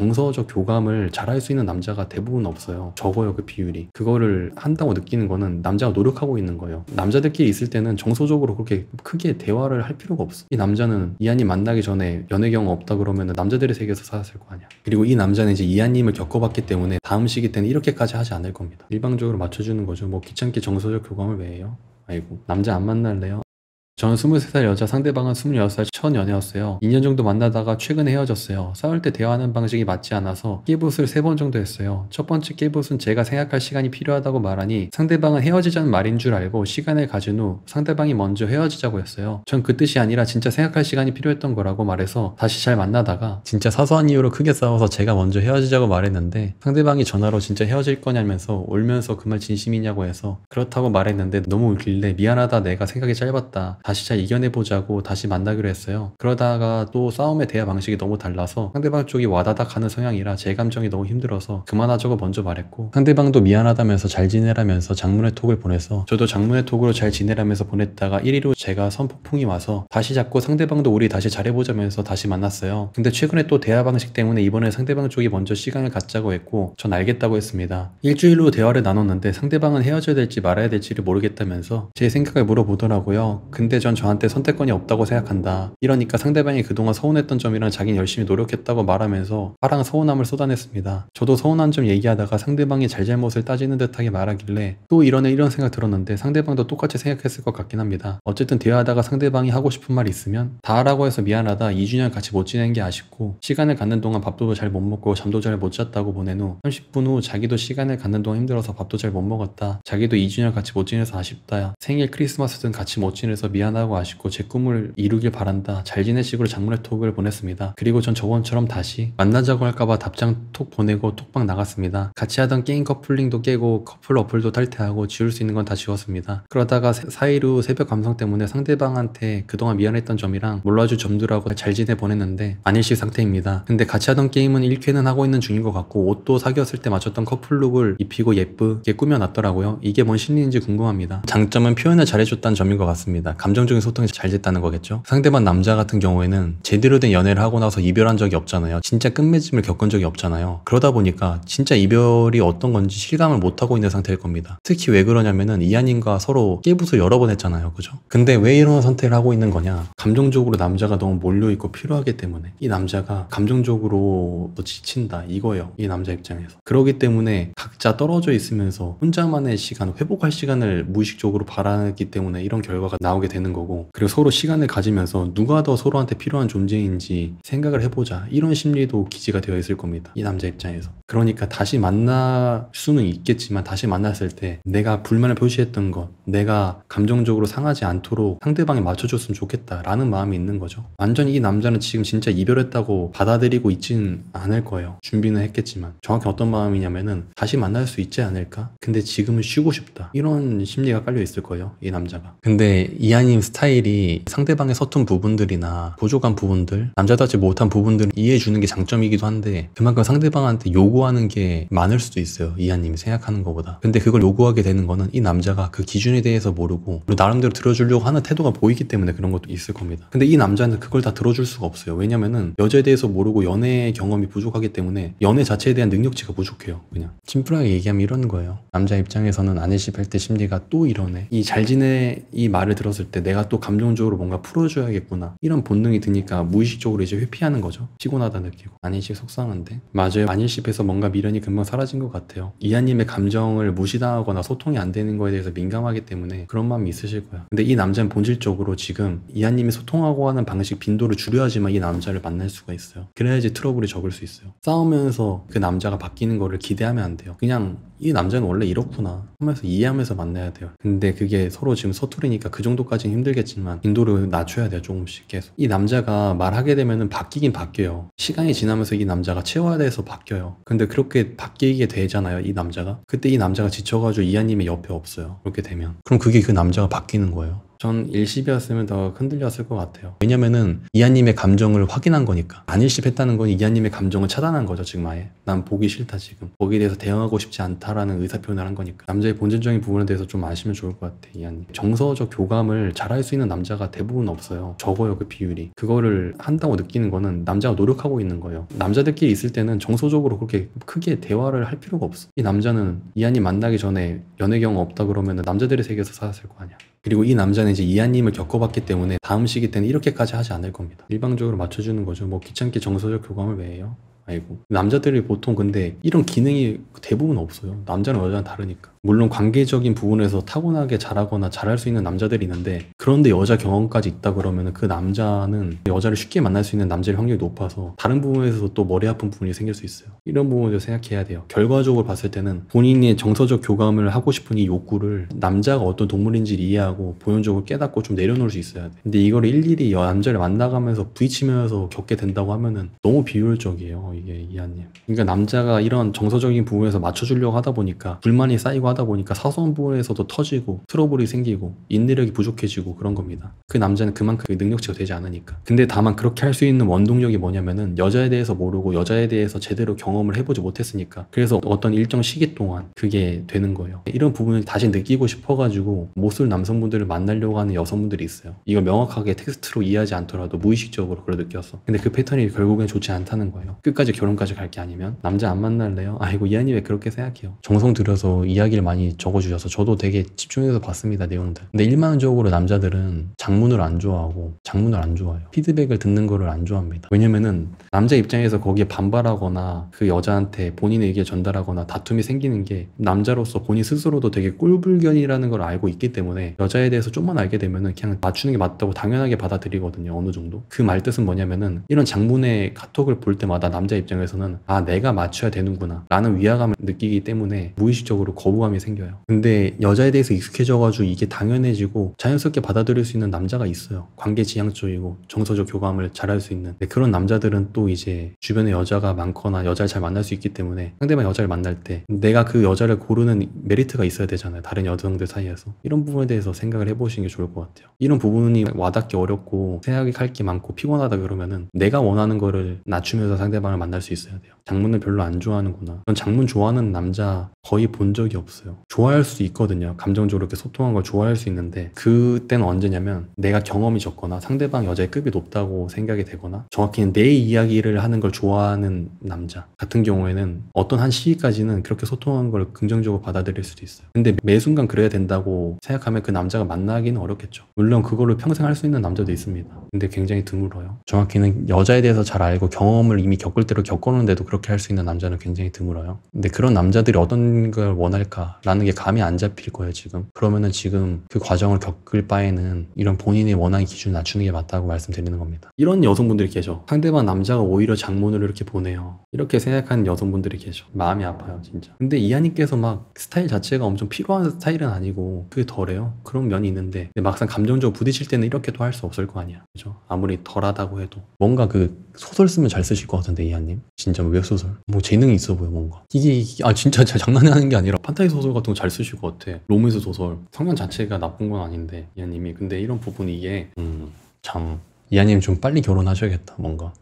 정서적 교감을 잘할 수 있는 남자가 대부분 없어요. 적어요, 그 비율이. 그거를 한다고 느끼는 거는 남자가 노력하고 있는 거예요. 남자들끼리 있을 때는 정서적으로 그렇게 크게 대화를 할 필요가 없어. 이 남자는 이한님 만나기 전에 연애 경험 없다 그러면 남자들의 세계에서 살았을 거 아니야. 그리고 이 남자는 이제 이한님을 겪어봤기 때문에 다음 시기 때는 이렇게까지 하지 않을 겁니다. 일방적으로 맞춰주는 거죠. 뭐 귀찮게 정서적 교감을 왜 해요? 아이고, 남자 안 만날래요? 저는 23살 여자, 상대방은 26살 첫 연애였어요. 2년 정도 만나다가 최근에 헤어졌어요. 싸울 때 대화하는 방식이 맞지 않아서 깨붓을 3번 정도 했어요. 첫 번째 깨붓은 제가 생각할 시간이 필요하다고 말하니 상대방은 헤어지자는 말인 줄 알고 시간을 가진 후 상대방이 먼저 헤어지자고 했어요. 전 그 뜻이 아니라 진짜 생각할 시간이 필요했던 거라고 말해서 다시 잘 만나다가 진짜 사소한 이유로 크게 싸워서 제가 먼저 헤어지자고 말했는데 상대방이 전화로 진짜 헤어질 거냐면서 울면서 그 말 진심이냐고 해서 그렇다고 말했는데 너무 울길래 미안하다, 내가 생각이 짧았다, 다시 잘 이겨내보자고 다시 만나기로 했어요. 그러다가 또 싸움의 대화 방식이 너무 달라서 상대방 쪽이 와다닥 하는 성향이라 제 감정이 너무 힘들어서 그만하자고 먼저 말했고, 상대방도 미안하다면서 잘 지내라면서 장문의 톡을 보내서 저도 장문의 톡으로 잘 지내라면서 보냈다가 1일 후 제가 선폭풍이 와서 다시 잡고 상대방도 우리 다시 잘해보자면서 다시 만났어요. 근데 최근에 또 대화 방식 때문에 이번에 상대방 쪽이 먼저 시간을 갖자고 했고 전 알겠다고 했습니다. 일주일 후 대화를 나눴는데 상대방은 헤어져야 될지 말아야 될지를 모르겠다면서 제 생각을 물어보더라고요. 근데 전 저한테 선택권이 없다고 생각한다. 이러니까 상대방이 그동안 서운했던 점이랑 자기는 열심히 노력했다고 말하면서 화랑 서운함을 쏟아냈습니다. 저도 서운한 점 얘기하다가 상대방이 잘잘못을 따지는 듯하게 말하길래 또 이런 생각 들었는데 상대방도 똑같이 생각했을 것 같긴 합니다. 어쨌든 대화하다가 상대방이 하고 싶은 말 있으면 다 하라고 해서 미안하다, 2주년 같이 못 지낸 게 아쉽고 시간을 갖는 동안 밥도 잘 못 먹고 잠도 잘 못 잤다고 보낸 후 30분 후 자기도 시간을 갖는 동안 힘들어서 밥도 잘 못 먹었다, 자기도 2주년 같이 못 지내서 아쉽다, 생일 크리스마스 등 같이 못 지내서 미안하고 아쉽고 제 꿈을 이루길 바란다, 잘 지내 식으로 장문의 톡을 보냈습니다. 그리고 전 저번처럼 다시 만나자고 할까봐 답장 톡 보내고 톡방 나갔습니다. 같이 하던 게임 커플링도 깨고 커플 어플도 탈퇴하고 지울 수 있는 건 다 지웠습니다. 그러다가 4일 후 새벽 감성 때문에 상대방한테 그동안 미안했던 점이랑 몰라줄 점들하고 잘 지내 보냈는데 안일식 상태입니다. 근데 같이 하던 게임은 1쾌는 하고 있는 중인 것 같고 옷도 사귀었을 때 맞췄던 커플룩을 입히고 예쁘게 꾸며놨더라고요. 이게 뭔 심리인지 궁금합니다. 장점은 표현을 잘해줬다는 점인 것 같습니다. 감정적인 소통이 잘 됐다는 거겠죠. 상대방 남자 같은 경우에는 제대로 된 연애를 하고 나서 이별한 적이 없잖아요. 진짜 끝맺음을 겪은 적이 없잖아요. 그러다 보니까 진짜 이별이 어떤 건지 실감을 못하고 있는 상태일 겁니다. 특히 왜 그러냐면은 이한님과 서로 깨부수 여러 번 했잖아요. 그죠? 근데 왜 이런 선택을 하고 있는 거냐, 감정적으로 남자가 너무 몰려있고 필요하기 때문에. 이 남자가 감정적으로 지친다 이거예요, 이 남자 입장에서. 그러기 때문에 각자 떨어져 있으면서 혼자만의 시간, 회복할 시간을 무의식적으로 바라기 때문에 이런 결과가 나오게 되는 거고, 그리고 서로 시간을 가지면서 누가 더 서로한테 필요한 존재인지 생각을 해보자, 이런 심리도 기지가 되어 있을 겁니다, 이 남자 입장에서. 그러니까 다시 만날 수는 있겠지만 다시 만났을 때 내가 불만을 표시했던 것, 내가 감정적으로 상하지 않도록 상대방이 맞춰줬으면 좋겠다라는 마음이 있는 거죠. 완전히 이 남자는 지금 진짜 이별했다고 받아들이고 있지는 않을 거예요. 준비는 했겠지만. 정확히 어떤 마음이냐면은 다시 만날 수 있지 않을까? 근데 지금은 쉬고 싶다, 이런 심리가 깔려 있을 거예요, 이 남자가. 근데 이하님 스타일이 상대방의 서툰 부분들이나 부족한 부분들, 남자답지 못한 부분들을 이해해주는 게 장점이기도 한데 그만큼 상대방한테 요구하는 게 많을 수도 있어요, 이하님이 생각하는 것보다. 근데 그걸 요구하게 되는 거는 이 남자가 그 기준에 대해서 모르고 나름대로 들어주려고 하는 태도가 보이기 때문에 그런 것도 있을 겁니다. 근데 이 남자는 그걸 다 들어줄 수가 없어요. 왜냐면은 여자에 대해서 모르고 연애 경험이 부족하기 때문에 연애 자체에 대한 능력치가 부족해요. 그냥 심플하게 얘기하면 이런 거예요. 남자 입장에서는 아내십할 때 심리가 또 이러네, 이 잘 지내 이 말을 들었을 때 내가 또 감정적으로 뭔가 풀어줘야겠구나, 이런 본능이 드니까 무의식적으로 이제 회피하는 거죠. 피곤하다 느끼고. 안일식 속상한데? 맞아요. 안일식에서 뭔가 미련이 금방 사라진 것 같아요. 이하님의 감정을 무시당하거나 소통이 안 되는 거에 대해서 민감하기 때문에 그런 마음이 있으실 거야. 근데 이 남자는 본질적으로 지금 이하님이 소통하고 하는 방식 빈도를 줄여야지만 이 남자를 만날 수가 있어요. 그래야지 트러블이 적을 수 있어요. 싸우면서 그 남자가 바뀌는 거를 기대하면 안 돼요. 그냥 이 남자는 원래 이렇구나 하면서 이해하면서 만나야 돼요. 근데 그게 서로 지금 서투르니까 그 정도까지는 힘들겠지만 빈도를 낮춰야 돼요. 조금씩 계속. 이 남자가 말하게 되면은 바뀌긴 바뀌어요. 시간이 지나면서 이 남자가 채워야 돼서 바뀌어요. 근데 그렇게 바뀌게 되잖아요, 이 남자가. 그때 이 남자가 지쳐가지고 이하님의 옆에 없어요. 그렇게 되면. 그럼 그게 그 남자가 바뀌는 거예요. 전 일십이었으면 더 흔들렸을 것 같아요. 왜냐면은 이하님의 감정을 확인한 거니까. 안 일십했다는 건 이하님의 감정을 차단한 거죠. 지금 아예 난 보기 싫다, 지금 거기에 대해서 대응하고 싶지 않다라는 의사표현을 한 거니까. 남자의 본질적인 부분에 대해서 좀 아시면 좋을 것 같아. 이하님 정서적 교감을 잘할 수 있는 남자가 대부분 없어요. 적어요, 그 비율이. 그거를 한다고 느끼는 거는 남자가 노력하고 있는 거예요. 남자들끼리 있을 때는 정서적으로 그렇게 크게 대화를 할 필요가 없어. 이 남자는 이하님 만나기 전에 연애 경험 없다 그러면 남자들의 세계에서 살았을 거 아니야. 그리고 이 남자는 이제 이하님을 겪어봤기 때문에 다음 시기 때는 이렇게까지 하지 않을 겁니다. 일방적으로 맞춰주는 거죠. 뭐 귀찮게 정서적 교감을 왜 해요? 아이고. 남자들이 보통 근데 이런 기능이 대부분 없어요. 남자는 여자는 다르니까. 물론 관계적인 부분에서 타고나게 잘하거나 잘할 수 있는 남자들이 있는데, 그런데 여자 경험까지 있다 그러면 그 남자는 여자를 쉽게 만날 수 있는 남자의 확률이 높아서 다른 부분에서 또 머리 아픈 부분이 생길 수 있어요. 이런 부분을 생각해야 돼요. 결과적으로 봤을 때는 본인이 정서적 교감을 하고 싶은 이 욕구를 남자가 어떤 동물인지를 이해하고 본연적으로 깨닫고 좀 내려놓을 수 있어야 돼. 근데 이거를 일일이 남자를 만나가면서 부딪히면서 겪게 된다고 하면은 너무 비효율적이에요, 이게 이하님. 그러니까 남자가 이런 정서적인 부분에서 맞춰주려고 하다 보니까 불만이 쌓이고 하다 보니까 사소한 부분에서도 터지고 트러블이 생기고 인내력이 부족해지고 그런 겁니다. 그 남자는 그만큼 능력치가 되지 않으니까. 근데 다만 그렇게 할 수 있는 원동력이 뭐냐면은 여자에 대해서 모르고 여자에 대해서 제대로 경험을 해보지 못했으니까. 그래서 어떤 일정 시기 동안 그게 되는 거예요. 이런 부분을 다시 느끼고 싶어가지고 못쏠 남성분들을 만나려고 하는 여성분들이 있어요. 이걸 명확하게 텍스트로 이해하지 않더라도 무의식적으로 그걸 느꼈어. 근데 그 패턴이 결국엔 좋지 않다는 거예요. 끝까지 결혼까지 갈 게 아니면. 남자 안 만날래요? 아이고, 이하님 왜 그렇게 생각해요? 정성 들여서 이야기를 많이 적어주셔서 저도 되게 집중해서 봤습니다, 내용들. 근데 일반적으로 남자들은 장문을 안 좋아하고 장문을 안 좋아해요. 피드백을 듣는 거를 안 좋아합니다. 왜냐면은 남자 입장에서 거기에 반발하거나 그 여자한테 본인의 의견을 전달하거나 다툼이 생기는 게 남자로서 본인 스스로도 되게 꼴불견이라는 걸 알고 있기 때문에 여자에 대해서 좀만 알게 되면은 그냥 맞추는 게 맞다고 당연하게 받아들이거든요, 어느 정도. 그 말뜻은 뭐냐면은 이런 장문의 카톡을 볼 때마다 남자 입장에서는 아, 내가 맞춰야 되는구나 라는 위화감을 느끼기 때문에 무의식적으로 거부감이 생겨요. 근데 여자에 대해서 익숙해져가지고 이게 당연해지고 자연스럽게 받아들일 수 있는 남자가 있어요. 관계지향적이고 정서적 교감을 잘할 수 있는. 그런 남자들은 또 이제 주변에 여자가 많거나 여자를 잘 만날 수 있기 때문에 상대방 여자를 만날 때 내가 그 여자를 고르는 메리트가 있어야 되잖아요, 다른 여성들 사이에서. 이런 부분에 대해서 생각을 해보시는 게 좋을 것 같아요. 이런 부분이 와닿기 어렵고 생각할 게 많고 피곤하다 그러면은 내가 원하는 거를 낮추면서 상대방을 만날 수 있어야 돼요. 장문을 별로 안 좋아하는구나. 전 장문 좋아하는 남자 거의 본 적이 없어요. 좋아할 수 있거든요. 감정적으로 이렇게 소통한 걸 좋아할 수 있는데 그때는 언제냐면 내가 경험이 적거나 상대방 여자의 급이 높다고 생각이 되거나 정확히는 내 이야기를 하는 걸 좋아하는 남자 같은 경우에는 어떤 한 시기까지는 그렇게 소통한 걸 긍정적으로 받아들일 수도 있어요. 근데 매 순간 그래야 된다고 생각하면 그 남자가 만나기는 어렵겠죠. 물론 그거를 평생 할 수 있는 남자도 있습니다. 근데 굉장히 드물어요. 정확히는 여자에 대해서 잘 알고 경험을 이미 겪을 대로 겪어놓은데도 그렇게 할 수 있는 남자는 굉장히 드물어요. 근데 그런 남자들이 어떤 걸 원할까라는 게 감이 안 잡힐 거예요, 지금. 그러면은 지금 그 과정을 겪을 바에는 이런 본인이 원하는 기준을 낮추는 게 맞다고 말씀드리는 겁니다. 이런 여성분들이 계셔. 상대방 남자가 오히려 장문을 이렇게 보내요. 이렇게 생각하는 여성분들이 계셔. 마음이 아파요, 진짜. 근데 이하님께서 막 스타일 자체가 엄청 필요한 스타일은 아니고 그게 덜해요. 그런 면이 있는데 근데 막상 감정적으로 부딪힐 때는 이렇게도 할 수 없을 거 아니야, 그죠? 아무리 덜하다고 해도. 뭔가 그 소설 쓰면 잘 쓰실 것 같은데, 이하님. 진짜 웹소설. 뭐 재능이 있어 보여, 뭔가. 이게 진짜 장난하는 게 아니라 판타지 소설 같은 거 잘 쓰실 것 같아. 로맨스 소설. 성향 자체가 나쁜 건 아닌데, 이하님이. 근데 이런 부분이 이게 참 이하님 좀 빨리 결혼하셔야겠다, 뭔가.